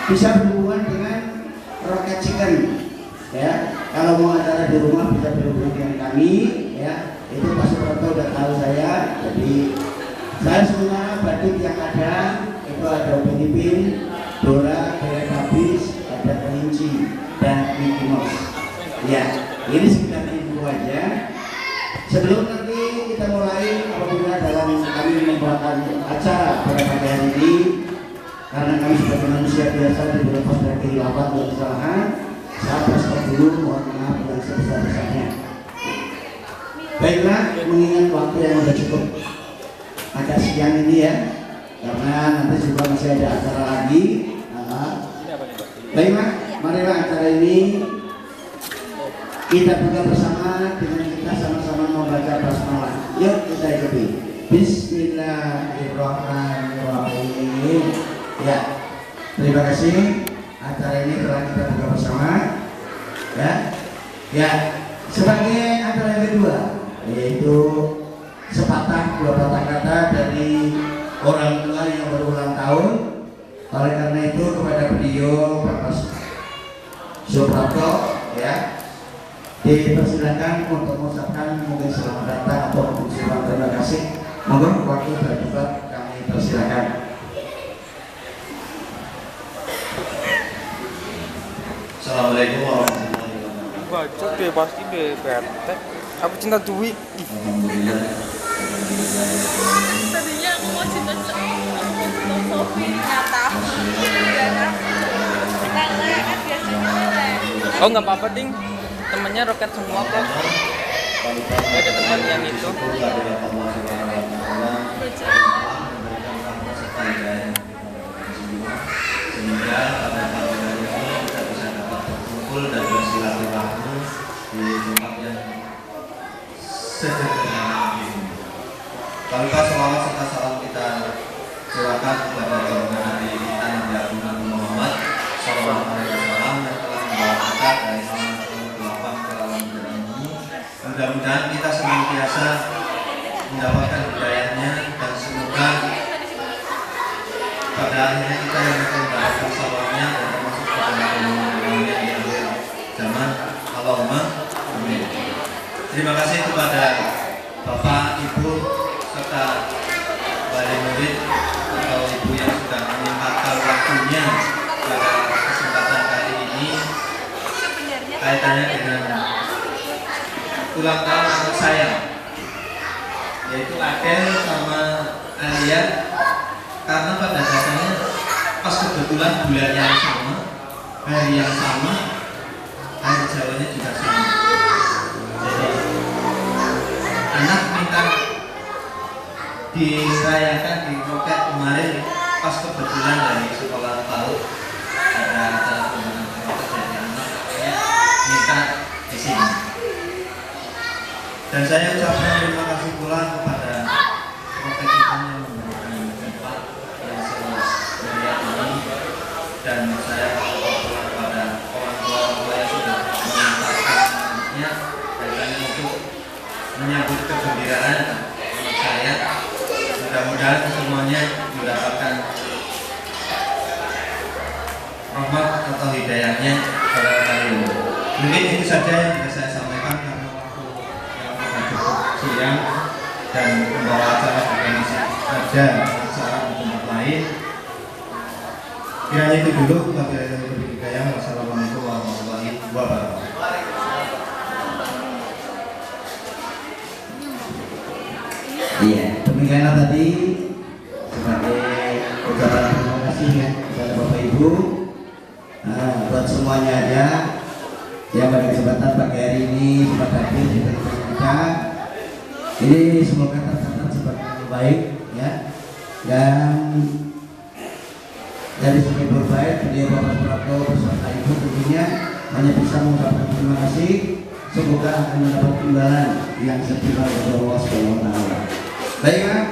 bisa berhubungan dengan Rocket Chicken ya. Kalau mau acara di rumah bisa berhubungan dengan kami ya. Itu Pak Suprapto udah tahu saya. Jadi saya semua badut yang ada itu ada Upin, Dora, Teletubbies, ada kelinci dan Mickey Mouse. Ya, ini sekedar info aja. Sebelum nanti kita mulai, apabila dalam kami membuatkan acara pada pagi hari ini, karena kami sebagai manusia biasa dilepas dari kehilapan dan kesalahan, saya berstop dulu, mohon maaf yang sebesar-besarnya. Baiklah, mengingat waktu yang sudah cukup agak siang ini ya, karena nanti juga masih ada acara lagi. Baiklah, marilah acara ini kita buka bersama dengan kita sama-sama membaca basmalah. Yuk kita ikuti. Bismillahirrahmanirrahim. Ya, terima kasih. Acara ini telah kita buka bersama. Ya, ya. Sebagai acara yang kedua, yaitu sepatah dua patah kata dari orang tua yang berulang tahun. Oleh karena itu kepada beliau Bapak Suprapto, ya, dipersilakan untuk mengucapkan mungkin selamat datang atau mengucapkan terima kasih. Monggo waktu terbuka kami persilakan. Assalamualaikum warahmatullahi wabarakatuh. Baca deh pasti deh bertek. Aku cinta duit. Alhamdulillah. Tadinya aku mau cinta Sofi nyata. Karena kan biasanya ada. Oh nggak apa-apa ding. Temennya roket semua kok. Gak ada teman yang itu. Sehingga pada pagi hari ini kita bisa dapat berkumpul dan bersilaturahmi di tempat yang sederhana ini. Tanpa selawat serta salam kita silakan kepada junjungan Nabi kita Nabi Agung Muhammad Sallallahu Alaihi Wasallam yang telah membawa kita dari alam gelapang ke alam terang ini. Mudah-mudahan kita senantiasa mendapatkan hidayahnya dan semoga pada akhirnya kita yang akan mendapatkan salawatnya dan termasuk ke dalam golongan-golongannya di akhir zaman. Allahumma amin. Terima kasih kepada Bapak, Ibu, serta wali murid atau ibu yang sudah menyempatkan waktunya pada kesempatan kali ini kaitannya dengan ulang tahun anak saya, yaitu Adel sama Alia, karena pada dasarnya pas kebetulan bulan yang sama, hari yang sama, hari Jawanya juga sama. Jadi anak minta dirayakan di Roket kemarin pas kebetulan dari sekolah PAUD ada acara pembukaan Roket, jadi anaknya minta di sini. Dan saya ucapkan terima kasih pula kepada Roket kita yang memberikan tempat yang semulia ini, dan saya berdoa kepada orang tua yang sudah mengantarkan anaknya kaitannya untuk menyambut kegembiraan anak saya. Mudah-mudahan semuanya mendapatkan rahmat atau hidayahnya pada kali ini. Mungkin itu saja yang bisa saya sampaikan karena waktu yang sudah cukup siang dan pembawa acara juga masih ada acara di tempat lain. Kiranya itu dulu. Wabillahi hidayah. Wassalamualaikum warahmatullahi wabarakatuh. Iya, demikianlah tadi sebagai ucapan terima kasih ya kepada Bapak Ibu. Buat semuanya aja yang pada kesempatan pagi hari ini sempat hadir di tempat kita. Ini semoga tercatat sebagai yang baik ya. Dan dari segi berbaik beliau Bapak Suprapto beserta Ibu tentunya hanya bisa mengucapkan terima kasih. Semoga akan mendapat imbalan yang setimpal dari Allah Subhanahu wa taala. Baiklah.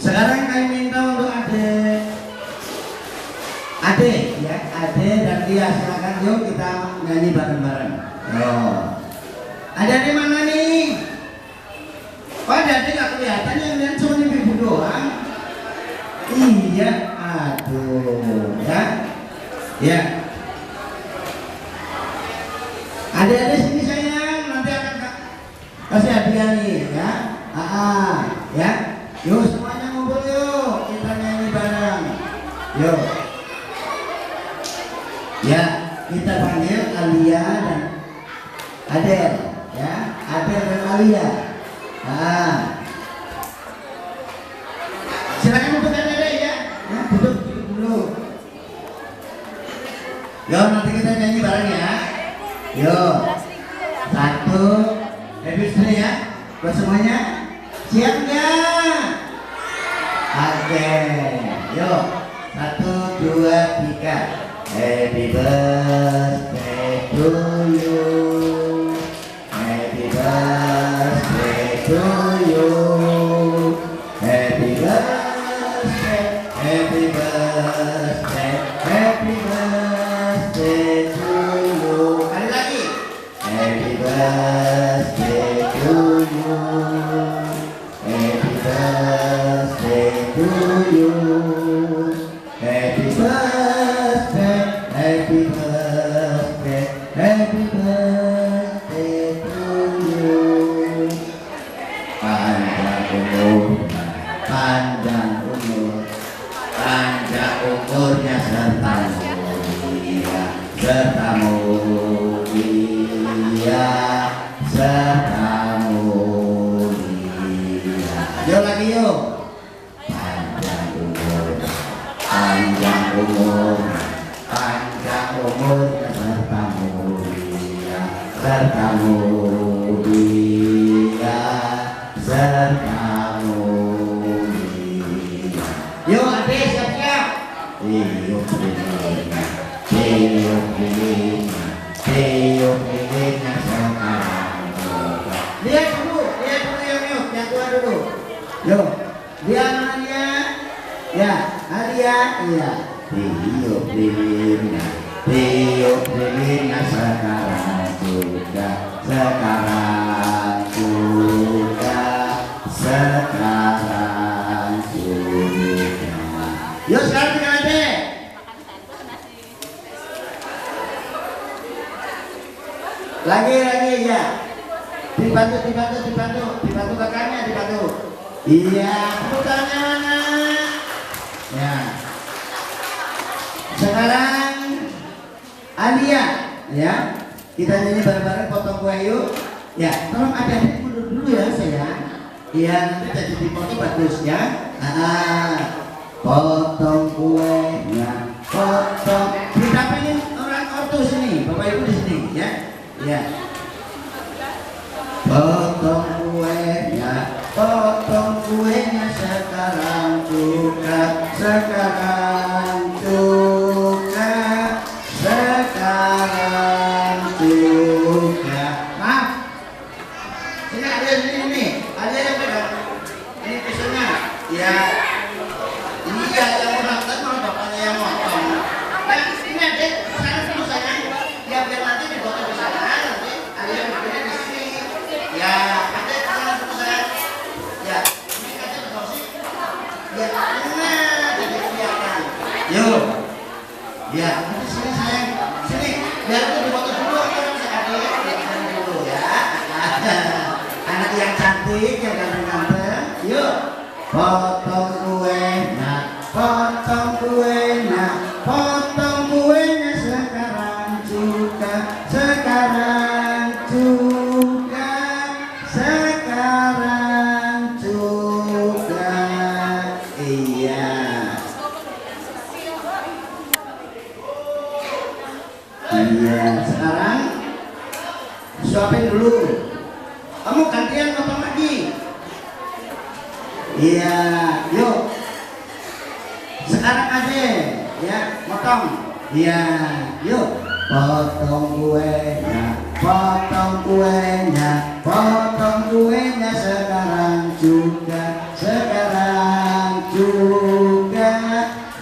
Sekarang kami minta untuk Ade ya, Ade dan Tia, silakan yuk kita nyanyi bareng-bareng. Ada di mana nih? Oh, ada nggak kelihatan, yang lihat cuma ibu doang. Iya, aduh ya. Ya. Adik-adik sini sayang, nanti akan kasih hadiah nih ya. Ya. Yuk semuanya ngumpul yuk, kita nyanyi bareng. Yuk. Ya, kita panggil Alia dan Adel, ya. Adel dan Alia. Silakan duduk adik ya. Ya, duduk dulu. Yuk, nanti kita nyanyi bareng ya. Yuk. 1, happy birthday ya. Buat semuanya. Siap nggak? Oke. Yuk. 1, 2, 3. Happy birthday to you. Happy birthday to you. Happy birthday. Happy birthday. Happy birthday to you. Kali lagi. Happy birthday to you. Happy birthday to you. Happy birthday. Happy birthday. Happy birthday to you. Panjang umur, panjang umur, panjang umurnya serta mulia, serta mulia, serta mulia. Yuk lagi yuk. Panjang umur, panjang umur, panjang umurnya serta mulia, serta mulia, serta mulia. Yuk adik siap-siap. Tiup lilinnya, tiup lilinnya, tiup lilinnya sekarang juga. Lihat dulu yang yuk, yang tua dulu. Yuk, dia mana dia? Ya, Alia, iya. Tiup lilinnya, tiup lilinnya sekarang juga, sekarang juga, sekarang juga. Yuk sekarang tinggal adik. Lagi ya. Dibantu kakaknya, dibantu. Iya, tepuk tangan anak. Ya. Sekarang Alia, ya. Kita nyanyi bareng-bareng potong kue yuk. Ya, tolong adik-adik mundur dulu ya sayang. Iya, nanti jadi dipoto bagus ya. Potong kuenya, potong. Kita pengen orang ortu sini, bapak ibu di sini ya. Ya. Potong kuenya sekarang juga, sekarang juga, sekarang juga. Maaf. Sini ada sini, ada yang pegang. Ini pisaunya. Ya. Iya, yang menonton malah bapaknya yang motong. Nah, ini adik, sekarang dulu sayang. Ya biar nanti dipotong di sana, nanti ada yang bikinnya di sini. Ya, adik sekarang dulu sayang. Ya, ini adik bersih. Ya, nah, jadi kelihatan. Yuk. Ya, nanti sini sayang. Sini, biar itu dipotong dulu. Orang saya adik, dipotong dulu ya. Anak yang cantik, yang ganteng-ganteng. Yuk. Potong kuenya, potong kuenya, potong kuenya sekarang juga, sekarang juga, sekarang juga. Iya. Iya, sekarang suapin dulu. Kamu gantian potong lagi. Iya, yuk. Sekarang aja, ya, potong. Iya, yuk. Potong kuenya, potong kuenya, potong kuenya sekarang juga, sekarang juga,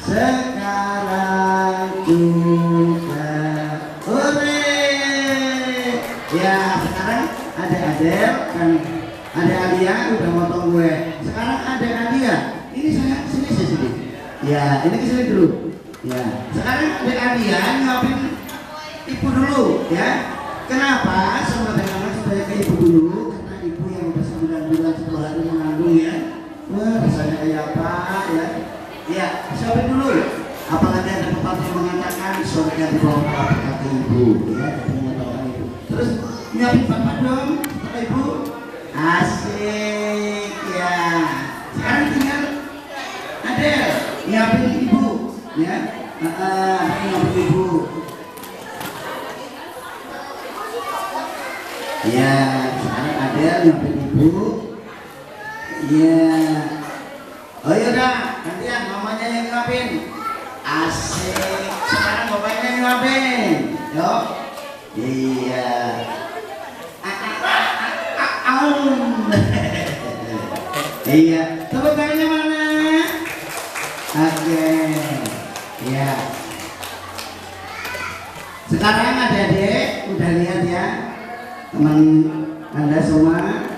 sekarang juga. Hore! Ya, sekarang ada Adel kan. Ada Alia udah motong kue. Sekarang ada Alia. Ini saya sini. Ya, ini ke sini dulu. Ya, sekarang kalian nyuapin ibu dulu ya. Kenapa sama dengan supaya ke ibu dulu? Karena ibu yang udah 9 bulan 10 hari mengandung ya. Wah, rasanya kayak apa ya? Ya, siapin dulu. Apalagi ada pepatah yang mengatakan surga di bawah telapak kaki ibu ya, jadi mengatakan ibu. Terus nyuapin papa dong, kata ibu. Asik ya. Sekarang tinggal Adel nyuapin ibu ya. Nyuapin ibu. Ya, sekarang Adel nyuapin ibu. Ya. Oh yaudah, gantian mamanya yang nyuapin. Asik. Sekarang bapaknya nyuapin. Yuk. Iya. Iya. Tepuk tangannya mana? Oke. Ya. Sekarang adik-adik udah lihat ya teman Anda semua.